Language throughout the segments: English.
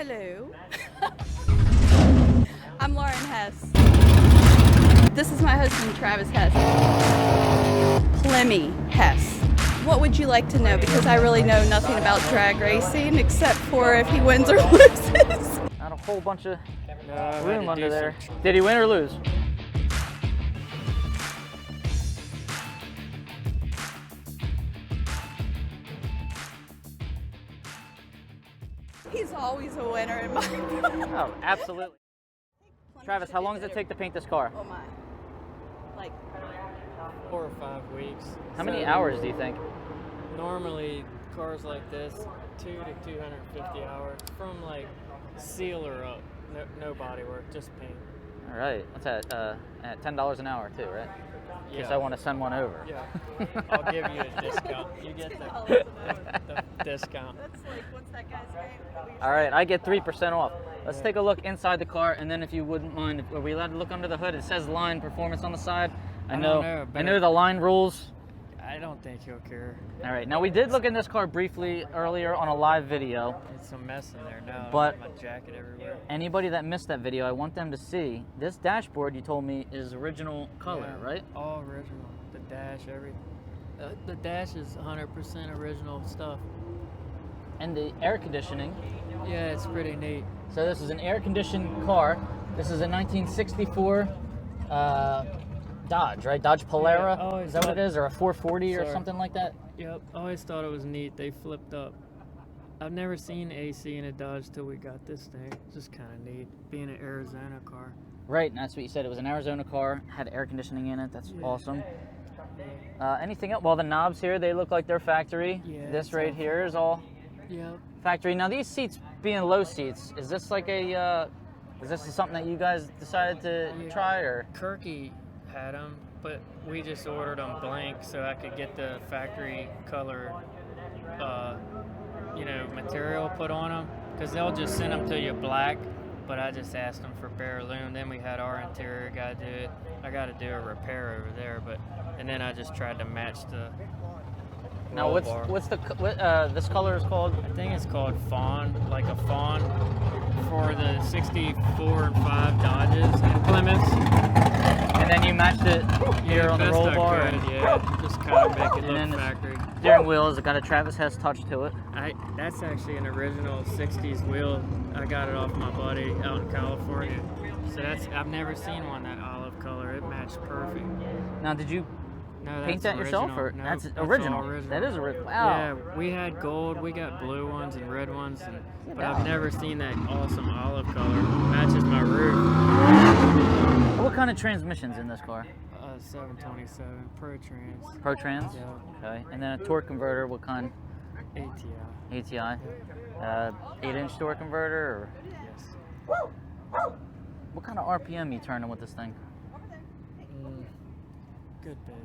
Hello. I'm Lauren Hess. This is my husband, Travis Hess. Clemmy Hess. What would you like to know? Because I really know nothing about drag racing except for if he wins or loses. Not a whole bunch of room under there. Did he win or lose? He's always a winner in my book. Oh, absolutely. Travis, how long does it take to paint this car? Oh my. Like 4 or 5 weeks. How many hours do you think? Normally, cars like this, 2 to 250 hours from like sealer up. No body work, just paint. All right, that's at $10 an hour too, right? In case Yeah. I want to send one over. Yeah, I'll give you a discount. You get the discount. that's like what's that guy's name? All right, I get 3% off. Let's take a look inside the car, and then if you wouldn't mind, are we allowed to look under the hood? It says Line Performance on the side. I know the line rules. I don't think he'll care. All right, now we did look in this car briefly earlier on a live video. It's a mess in there now. But my jacket everywhere. Anybody that missed that video, I want them to see this dashboard. You told me is original color, Yeah, right? All original. The dash, the dash is 100% original stuff. And the air conditioning. Yeah, it's pretty neat. So this is an air-conditioned car. This is a 1964 Dodge, right? Dodge Polara. Yeah, is that what it is, or a 440 or something like that? Yep. Always thought it was neat. They flipped up. I've never seen AC in a Dodge till we got this thing. It's just kind of neat, being an Arizona car. Right, and that's what you said. It was an Arizona car, had air conditioning in it. That's awesome. Anything else? Well, the knobs here, they look like they're factory. Yeah, This right here is all Yep. factory. Now these seats being low seats, is this like is this something that you guys decided to try, or? Kirky had them, but we just ordered them blank so I could get the factory color, material put on them, because they'll just send them to you black. But I just asked them for bare aluminum. Then we had our interior guy do it. I got to do a repair over there, and then I just tried to match the. Now what's this color is called? I think it's called fawn, like a fawn, for the 64 and 5 Dodges and Plymouths. And then you matched it here on the roll bar. Yeah, just kind of make it And look then factory. Steering wheel has got a Travis Hess touch to it. That's actually an original 60s wheel. I got it off my buddy out in California. So I've never seen one that olive color. It matched perfect. Now, did you No, paint that yourself, or No, that's all original? original? That is original. Wow. Yeah, we had gold, we got blue ones and red ones, but I've never seen that awesome olive color. Matches my roof. What kind of transmission's in this car? 727 Pro Trans. Pro Trans? Yeah. Okay. And then a torque converter, what kind? ATI. ATI? 8-inch torque converter, or? Yes. What kind of RPM you turning with this thing? Good bid.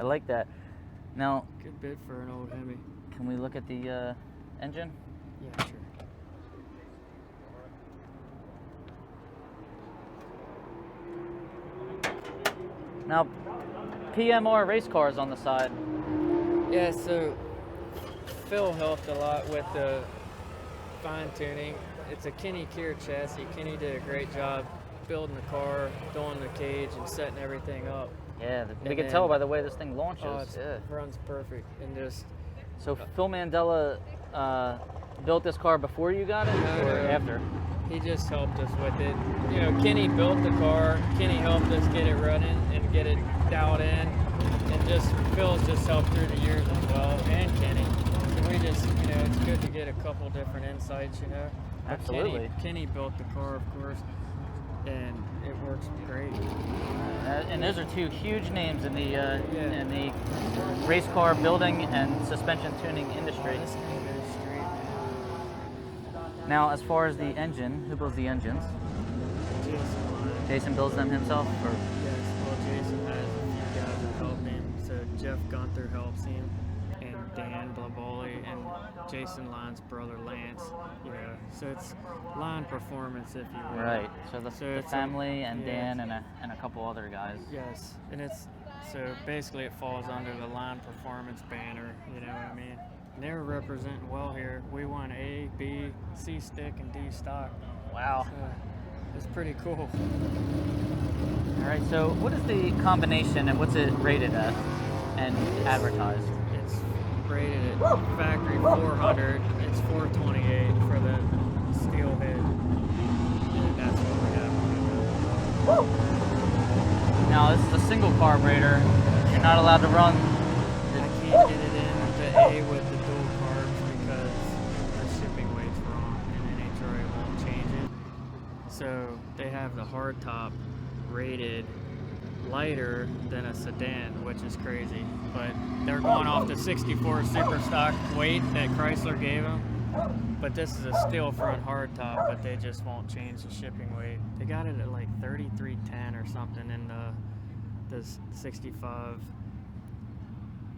I like that. Now, Good bid for an old Hemi. can we look at the engine? Yeah, sure. Now, PMR race cars on the side. Yeah, so Phil helped a lot with the fine tuning. It's a Kenny Kier chassis. Kenny did a great job building the car, doing the cage, and setting everything up. Yeah, we can tell by the way this thing launches. It runs perfect. And just So Phil Mandela built this car before you got it, or after? he just helped us with it. You know, Kenny built the car. Kenny helped us get it running and get it dialed in. And just Phil's just helped through the years as well, and Kenny. So we just, it's good to get a couple different insights, But Absolutely. Kenny built the car, of course, and it works great. And those are two huge names in the race car building and suspension tuning industry. This thing goes straight. Now, as far as the engine, who builds the engines? Jason. Jason builds them himself, or? Yes, well, Jason has a few guys that help him. So Jeff Gunther helps him, and Dan Blaboli, and Jason Line's brother Lance. So it's Line Performance, if you will. Right. So the family and yeah. Dan and a couple other guys. Yes, and so basically it falls under the Line Performance banner. You know what I mean? They're representing well here. We won A, B, C stick, and D stock. Wow. So it's pretty cool. All right, so what is the combination and what's it rated at and advertised? It's rated at factory 400. It's 428 for the steel head. And that's what we have. Now, this is a single carburetor. You're not allowed to run. I can't get it into A with the dual carbs because the shipping weight's wrong and NHRA won't change it. So they have the hardtop rated lighter than a sedan, which is crazy. But they're going off the 64 super stock weight that Chrysler gave them. But this is a steel front hardtop, but they just won't change the shipping weight. They got it at like 3310 or something in the 65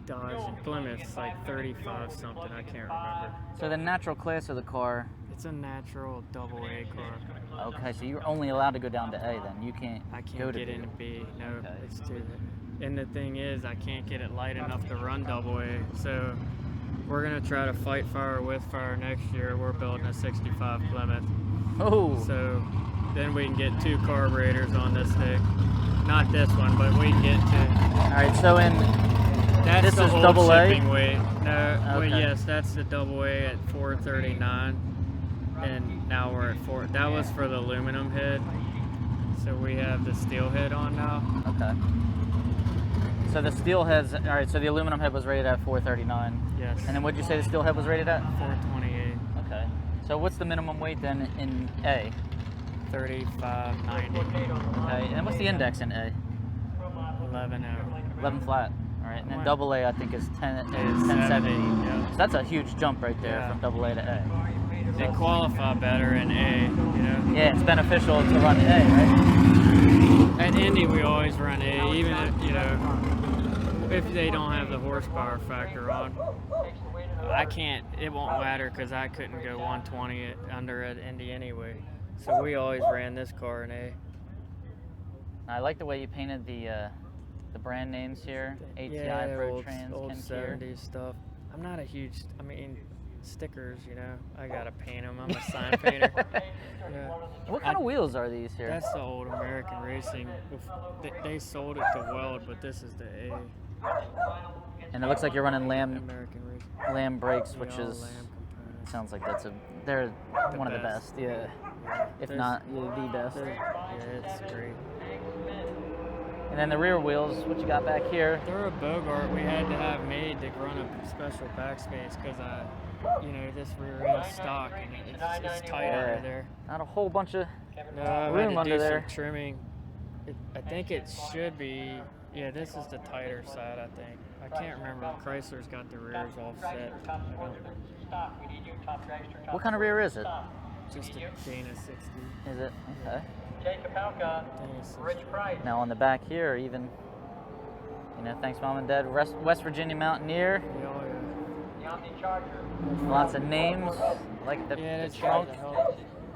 Dodge and Plymouth's like 35 something. I can't remember. So the natural class of the car. It's a natural double A car. Okay, so you're only allowed to go down to A then. You can't. I can't go to get B. into B. No, Okay. it's too. And the thing is, I can't get it light enough to run double A. So we're gonna try to fight fire with fire next year. We're building a 65 Plymouth. Oh. So then we can get 2 carburetors on this thing. Not this one, but we can get 2. All right, so That's this the is old double A? shipping weight. No, well, Okay. yes, that's the double A at 439, and now we're at 4. That was for the aluminum head, so we have the steel head on now. Okay. So the steel heads. All right. So the aluminum head was rated at 439. Yes. And then what'd you say the steel head was rated at? 428, Okay. So what's the minimum weight then in A? 3590, Okay. And what's the index in A? 11 11 flat. All right. And then Wow. double A I think is 1070. 70. So Yeah. that's a huge jump right there Yeah. from double A to A. They qualify better in A, you know. Yeah, it's beneficial to run A, right? At Indy, we always run A, even if, you know, if they don't have the horsepower factor on. I can't, it won't matter because I couldn't go 120 under at Indy anyway. So we always ran this car in A. I like the way you painted the brand names here. ATI, Powertrain, old Kintier. 70s stuff. I'm not a huge, I mean, stickers, you know, I gotta paint them. I'm a sign painter. Yeah. What kind of wheels are these here? That's the old American Racing. They sold it to Weld, but this is the A. And it looks like you're running American Racing. Lamb brakes, which Yeah, all is Lamb components. sounds like they're one of the best. Yeah. Yeah. If There's- not, the best. Yeah, it's great. And then the rear wheels, what you got back here? They're a Bogart we had to have made to run a special backspace because this rear end stock and it's tight under there. Not a whole bunch of No, I've room had to under do there. some trimming. I think it should be. Yeah, this is the tighter side. I think. I can't remember. Chrysler's got the rears offset. What kind of rear is it? Just a Dana 60. Is it? Okay. Dana 60. Now on the back here, even, thanks Mom and Dad, West Virginia Mountaineer. Yeah, oh, yeah. Lots of names, like the It's trunk. got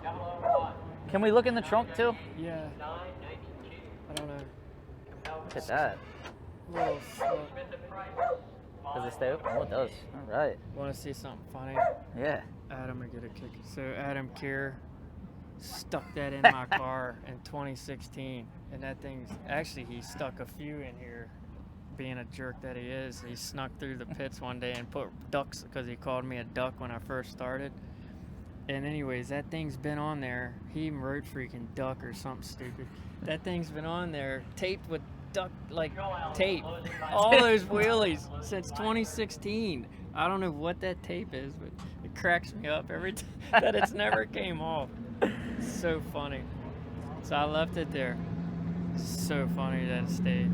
the help. Can we look in the trunk too? Yeah. I don't know. Look at that. Little slow. Does it stay open? Oh, it does. All right. Want to see something funny? Yeah. Adam would get a kick. So Adam Kier stuck that in my car in 2016, and that thing's actually he stuck a few in here. Being a jerk that he is, he snuck through the pits one day and put ducks because he called me a duck when I first started. And anyways, that thing's been on there. He even wrote freaking duck or something stupid. That thing's been on there, taped with duck tape. All those wheelies since 2016. I don't know what that tape is, but it cracks me up every time that it's never came off. It's so funny. So I left it there. So funny that it stayed.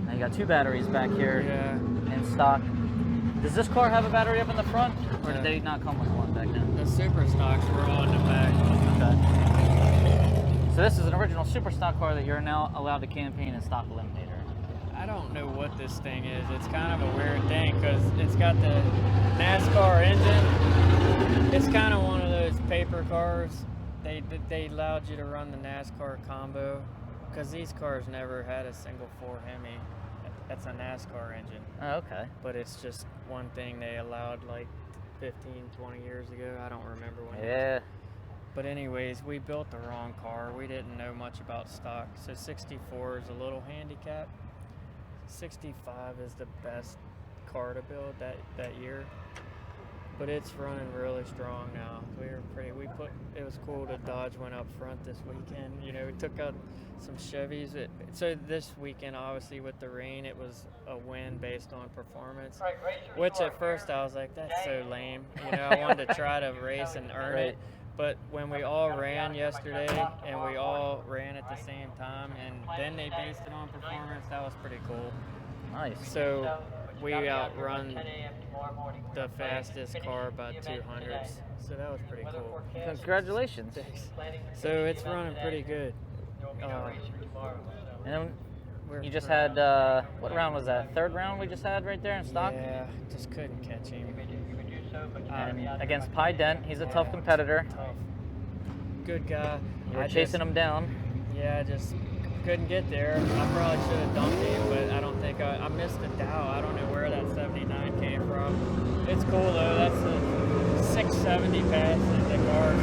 Now you got 2 batteries back here Yeah. in stock. Does this car have a battery up in the front, or did Yeah. they not come with one back then? The super stocks were all in the back. Okay. So this is an original super stock car that you're now allowed to campaign in stock Eliminator. I don't know what this thing is. It's kind of a weird thing because it's got the NASCAR engine. It's kind of one of those paper cars. They allowed you to run the NASCAR combo because these cars never had a single 4 Hemi that's a NASCAR engine. Oh, okay. But it's just one thing they allowed like 15, 20 years ago. I don't remember when. Yeah. But anyways, we built the wrong car. We didn't know much about stock. So 64 is a little handicap. 65 is the best car to build that year. But it's running really strong now. It was cool that Dodge went up front this weekend. You know, we took out some Chevys. So this weekend, obviously with the rain, it was a win based on performance. Which at first I was like, that's so lame. You know, I wanted to try to race and earn it. But when we all ran yesterday and we all ran at the same time and then they based it on performance, that was pretty cool. Nice. So we outrun the fastest car by 200s. So that was pretty cool. Congratulations. Thanks. So it's running pretty good. And then you just had, what round was that? Third round we just had right there in stock? Yeah, just couldn't catch him. And against Pi Dent, he's a tough competitor. Tough. Good guy. You were chasing him down. Yeah, I just couldn't get there. I probably should have dumped him, but I don't think I missed a Dow. I don't know where that 79 came from. It's cool though. That's a 670 pass in the car.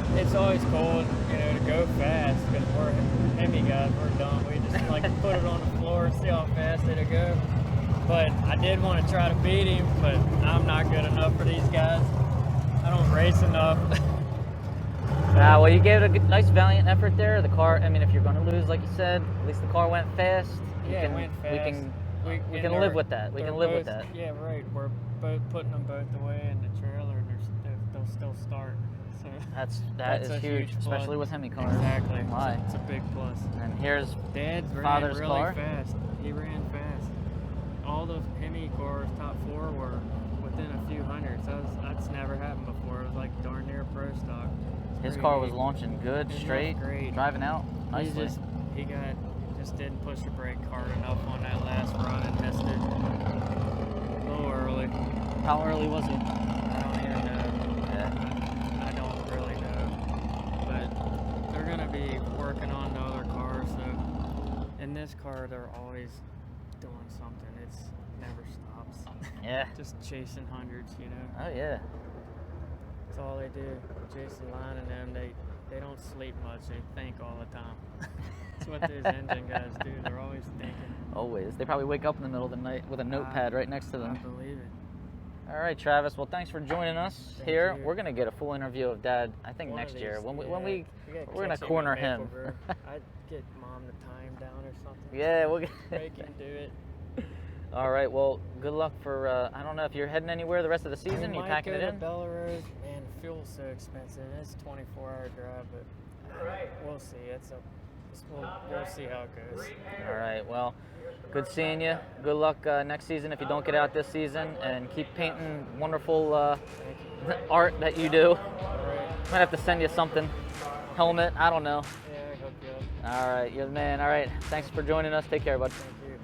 So it's always cool, you know, to go fast because we're Hemi guys. We're dumb. We just like put it on the floor and see how fast it'll go. But I did want to try to beat him, but I'm not good enough for these guys. I don't race enough. Well, you gave it a nice, valiant effort there. The car, I mean, if you're going to lose, like you said, at least the car went fast. Yeah, it went fast. We can live with that. We can live with that. Yeah, right. We're both putting them both away in the trailer, and they'll still start. So that is a huge, plus. especially with Hemi cars. Exactly. Why? It's a big plus. And here's Dad's ran father's really car. fast. He ran fast. All the Hemi cars, top 4, were within a few hundreds. That's never happened before. It was like darn near pro stock. His car was launching good, It straight, looked great. driving out nicely. He just didn't push the brake hard enough on that last run and missed it a little early. How early was he? I don't even know. Yeah. I don't really know. But they're gonna be working on the other cars. So in this car, they're always doing something. It's never stops. Yeah. Just chasing hundreds, you know. Oh yeah. That's all they do. Jason Line and them, they don't sleep much. They think all the time. That's what those engine guys do. They're always thinking. Always. They probably wake up in the middle of the night with a notepad right next to them. I believe it. All right, Travis. Well, thanks for joining us Thank here. you. We're gonna get a full interview of Dad. I think One next of year these, we're gonna corner him. I'd get Mom to tie him down or something. Yeah, we'll Make him do it. All right. Well, good luck for. I don't know if you're heading anywhere the rest of the season. We You might packing go it to in? Belrose. Man, fuel's so expensive. It's a 24-hour drive, but we'll see. We'll see how it goes. All right. Well, good seeing you. Good luck next season if you don't get out this season, and keep painting wonderful art that you do. All right. Might have to send you something. Helmet. I don't know. Yeah, I hope you. All right. You're the man. All right. Thanks for joining us. Take care, bud. Thank you.